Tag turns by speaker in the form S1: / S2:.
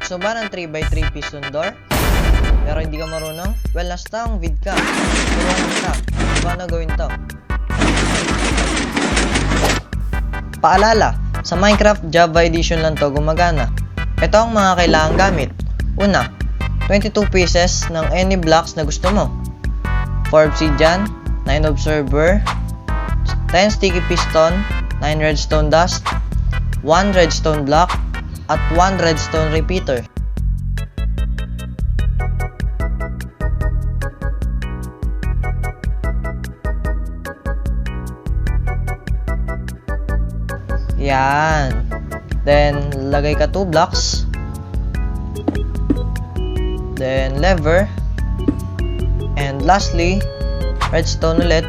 S1: Gusto ba ng 3x3 piston door? Pero hindi ka marunong? Well, nasta ang vid ka. Turuan ka. Paano gawin to? Paalala, sa Minecraft Java Edition lang to gumagana. Ito ang mga kailangang gamit. Una, 22 pieces ng any blocks na gusto mo. 4 obsidian, 9 observer, 10 sticky piston, 9 redstone dust, 1 redstone block, at 1 redstone repeater. Yan. Then, lagay ka 2 blocks. Then, lever. And lastly, redstone ulit.